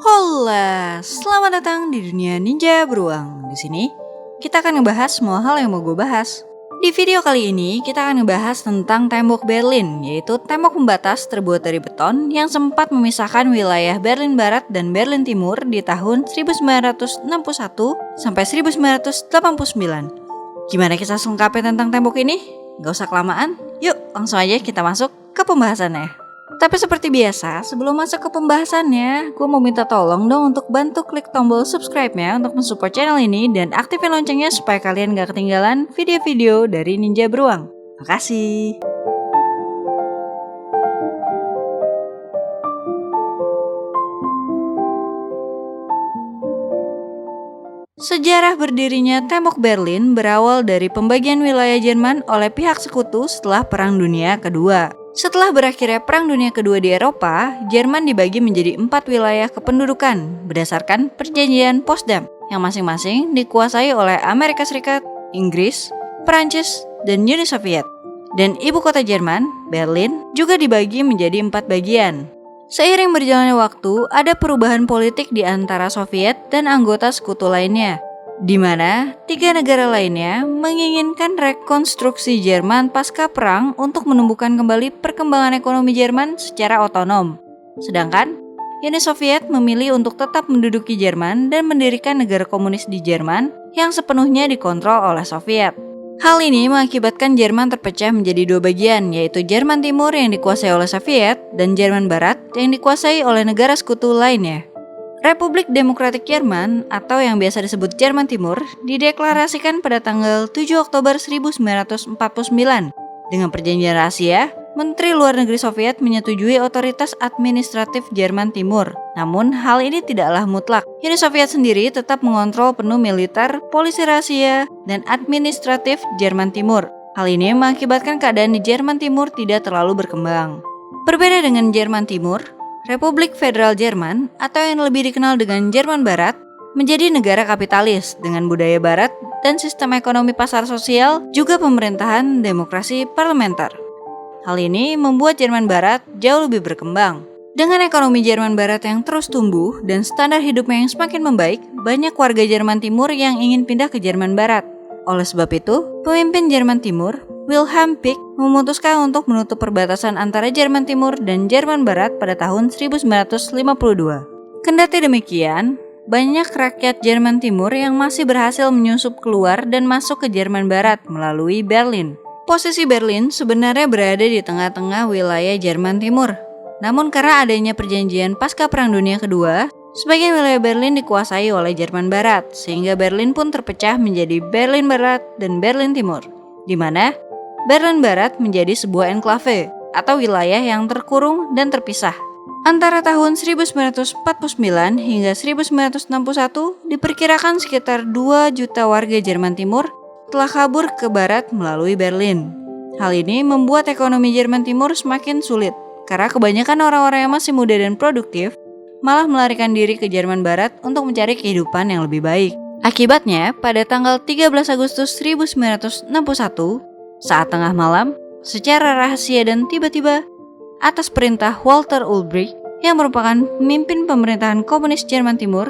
Hola, selamat datang di dunia ninja beruang. Di sini kita akan ngebahas semua hal yang mau gue bahas. Di video kali ini kita akan ngebahas tentang tembok Berlin, yaitu tembok pembatas terbuat dari beton yang sempat memisahkan wilayah Berlin Barat dan Berlin Timur di tahun 1961 sampai 1989. Gimana kisah selengkapnya tentang tembok ini? Gak usah kelamaan, yuk langsung aja kita masuk ke pembahasannya. Tapi seperti biasa, sebelum masuk ke pembahasannya, gue mau minta tolong dong untuk bantu klik tombol subscribe-nya untuk mensupport channel ini dan aktifin loncengnya supaya kalian gak ketinggalan video-video dari Ninja Beruang. Makasih. Sejarah berdirinya tembok Berlin berawal dari pembagian wilayah Jerman oleh pihak sekutu setelah Perang Dunia Kedua. Setelah berakhirnya Perang Dunia Kedua di Eropa, Jerman dibagi menjadi 4 wilayah kependudukan berdasarkan Perjanjian Potsdam yang masing-masing dikuasai oleh Amerika Serikat, Inggris, Perancis, dan Uni Soviet. Dan ibu kota Jerman, Berlin, juga dibagi menjadi 4 bagian. Seiring berjalannya waktu, ada perubahan politik di antara Soviet dan anggota sekutu lainnya, di mana 3 negara lainnya menginginkan rekonstruksi Jerman pasca perang untuk menumbuhkan kembali perkembangan ekonomi Jerman secara otonom. Sedangkan Uni Soviet memilih untuk tetap menduduki Jerman dan mendirikan negara komunis di Jerman yang sepenuhnya dikontrol oleh Soviet. Hal ini mengakibatkan Jerman terpecah menjadi 2 bagian, yaitu Jerman Timur yang dikuasai oleh Soviet dan Jerman Barat yang dikuasai oleh negara sekutu lainnya. Republik Demokratik Jerman atau yang biasa disebut Jerman Timur dideklarasikan pada tanggal 7 Oktober 1949. Dengan perjanjian rahasia, Menteri Luar Negeri Soviet menyetujui otoritas administratif Jerman Timur. Namun hal ini tidaklah mutlak. Uni Soviet sendiri tetap mengontrol penuh militer, polisi rahasia, dan administratif Jerman Timur. Hal ini mengakibatkan keadaan di Jerman Timur tidak terlalu berkembang. Berbeda dengan Jerman Timur, Republik Federal Jerman atau yang lebih dikenal dengan Jerman Barat menjadi negara kapitalis dengan budaya barat dan sistem ekonomi pasar sosial juga pemerintahan demokrasi parlementer. Hal ini membuat Jerman Barat jauh lebih berkembang. Dengan ekonomi Jerman Barat yang terus tumbuh dan standar hidupnya yang semakin membaik, banyak warga Jerman Timur yang ingin pindah ke Jerman Barat. Oleh sebab itu, pemimpin Jerman Timur, Wilhelm Pieck, memutuskan untuk menutup perbatasan antara Jerman Timur dan Jerman Barat pada tahun 1952. Kendati demikian, banyak rakyat Jerman Timur yang masih berhasil menyusup keluar dan masuk ke Jerman Barat melalui Berlin. Posisi Berlin sebenarnya berada di tengah-tengah wilayah Jerman Timur. Namun karena adanya perjanjian pasca Perang Dunia Kedua, sebagian wilayah Berlin dikuasai oleh Jerman Barat, sehingga Berlin pun terpecah menjadi Berlin Barat dan Berlin Timur, di mana Berlin Barat menjadi sebuah enklave atau wilayah yang terkurung dan terpisah. Antara tahun 1949 hingga 1961 diperkirakan sekitar 2 juta warga Jerman Timur telah kabur ke barat melalui Berlin. Hal ini membuat ekonomi Jerman Timur semakin sulit karena kebanyakan orang-orang yang masih muda dan produktif malah melarikan diri ke Jerman Barat untuk mencari kehidupan yang lebih baik. Akibatnya, pada tanggal 13 Agustus 1961, saat tengah malam, secara rahasia dan tiba-tiba, atas perintah Walter Ulbricht yang merupakan pemimpin pemerintahan komunis Jerman Timur,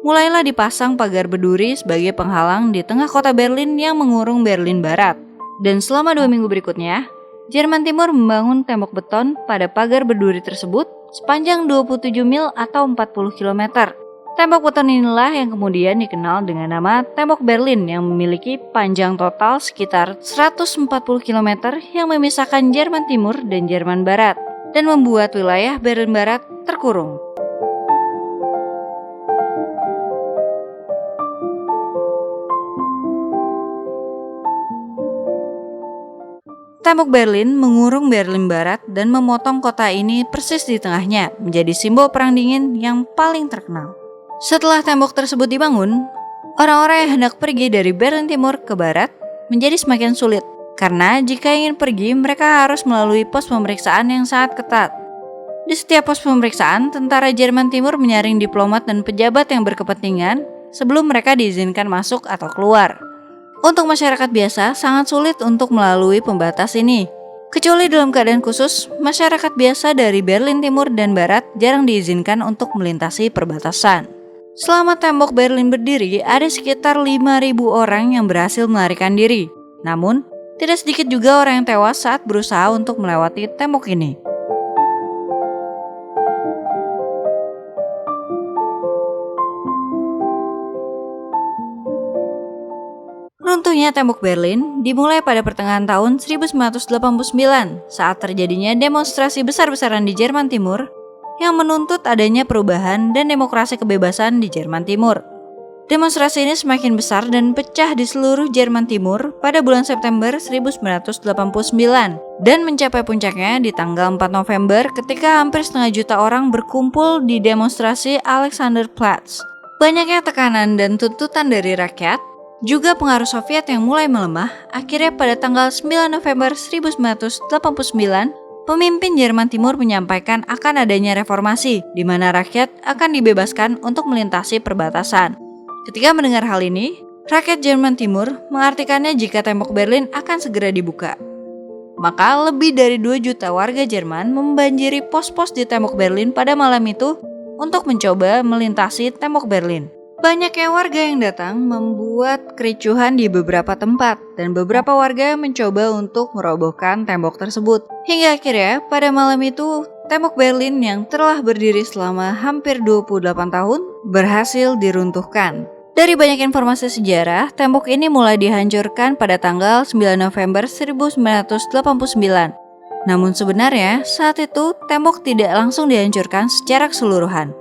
mulailah dipasang pagar berduri sebagai penghalang di tengah kota Berlin yang mengurung Berlin Barat. Dan selama 2 minggu berikutnya, Jerman Timur membangun tembok beton pada pagar berduri tersebut sepanjang 27 mil atau 40 km. Tembok beton inilah yang kemudian dikenal dengan nama Tembok Berlin yang memiliki panjang total sekitar 140 km yang memisahkan Jerman Timur dan Jerman Barat dan membuat wilayah Berlin Barat terkurung. Tembok Berlin mengurung Berlin Barat dan memotong kota ini persis di tengahnya menjadi simbol Perang Dingin yang paling terkenal. Setelah tembok tersebut dibangun, orang-orang yang hendak pergi dari Berlin Timur ke Barat menjadi semakin sulit karena jika ingin pergi mereka harus melalui pos pemeriksaan yang sangat ketat. Di setiap pos pemeriksaan, tentara Jerman Timur menyaring diplomat dan pejabat yang berkepentingan sebelum mereka diizinkan masuk atau keluar. Untuk masyarakat biasa, sangat sulit untuk melalui pembatas ini. Kecuali dalam keadaan khusus, masyarakat biasa dari Berlin Timur dan Barat jarang diizinkan untuk melintasi perbatasan. Selama tembok Berlin berdiri, ada sekitar 5.000 orang yang berhasil melarikan diri. Namun, tidak sedikit juga orang yang tewas saat berusaha untuk melewati tembok ini. Runtuhnya tembok Berlin dimulai pada pertengahan tahun 1989 saat terjadinya demonstrasi besar-besaran di Jerman Timur yang menuntut adanya perubahan dan demokrasi kebebasan di Jerman Timur. Demonstrasi ini semakin besar dan pecah di seluruh Jerman Timur pada bulan September 1989 dan mencapai puncaknya di tanggal 4 November ketika hampir setengah juta orang berkumpul di demonstrasi Alexanderplatz. Banyaknya tekanan dan tuntutan dari rakyat, juga pengaruh Soviet yang mulai melemah, akhirnya pada tanggal 9 November 1989, pemimpin Jerman Timur menyampaikan akan adanya reformasi, di mana rakyat akan dibebaskan untuk melintasi perbatasan. Ketika mendengar hal ini, rakyat Jerman Timur mengartikannya jika tembok Berlin akan segera dibuka. Maka lebih dari 2 juta warga Jerman membanjiri pos-pos di tembok Berlin pada malam itu untuk mencoba melintasi tembok Berlin. Banyaknya warga yang datang membuat kericuhan di beberapa tempat dan beberapa warga mencoba untuk merobohkan tembok tersebut. Hingga akhirnya pada malam itu tembok Berlin yang telah berdiri selama hampir 28 tahun berhasil diruntuhkan. Dari banyak informasi sejarah, tembok ini mulai dihancurkan pada tanggal 9 November 1989. Namun sebenarnya saat itu tembok tidak langsung dihancurkan secara keseluruhan.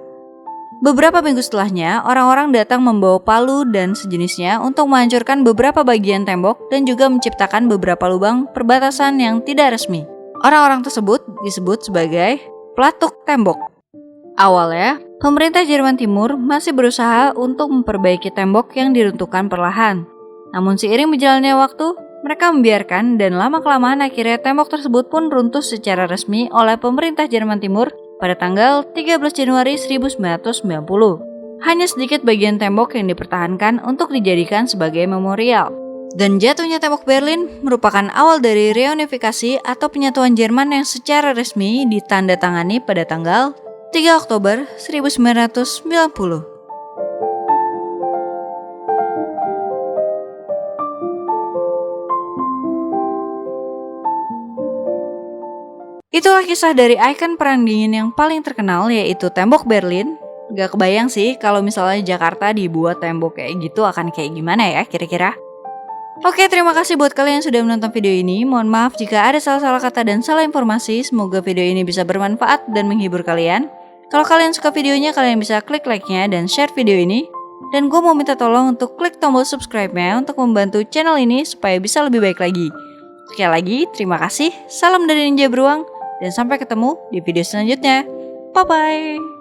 Beberapa minggu setelahnya, orang-orang datang membawa palu dan sejenisnya untuk menghancurkan beberapa bagian tembok dan juga menciptakan beberapa lubang perbatasan yang tidak resmi. Orang-orang tersebut disebut sebagai pelatuk tembok. Awalnya, pemerintah Jerman Timur masih berusaha untuk memperbaiki tembok yang diruntuhkan perlahan. Namun seiring berjalannya waktu, mereka membiarkan dan lama-kelamaan akhirnya tembok tersebut pun runtuh secara resmi oleh pemerintah Jerman Timur pada tanggal 13 Januari 1990. Hanya sedikit bagian tembok yang dipertahankan untuk dijadikan sebagai memorial. Dan jatuhnya tembok Berlin merupakan awal dari reunifikasi atau penyatuan Jerman yang secara resmi ditandatangani pada tanggal 3 Oktober 1990. Itulah kisah dari ikon perang dingin yang paling terkenal, yaitu tembok Berlin. Gak kebayang sih kalau misalnya Jakarta dibuat tembok kayak gitu akan kayak gimana ya kira-kira. Oke, terima kasih buat kalian yang sudah menonton video ini. Mohon maaf jika ada salah-salah kata dan salah informasi. Semoga video ini bisa bermanfaat dan menghibur kalian. Kalau kalian suka videonya, kalian bisa klik like-nya dan share video ini. Dan gue mau minta tolong untuk klik tombol subscribe-nya untuk membantu channel ini supaya bisa lebih baik lagi. Sekali lagi, terima kasih. Salam dari Ninja Beruang. Dan sampai ketemu di video selanjutnya. Bye-bye.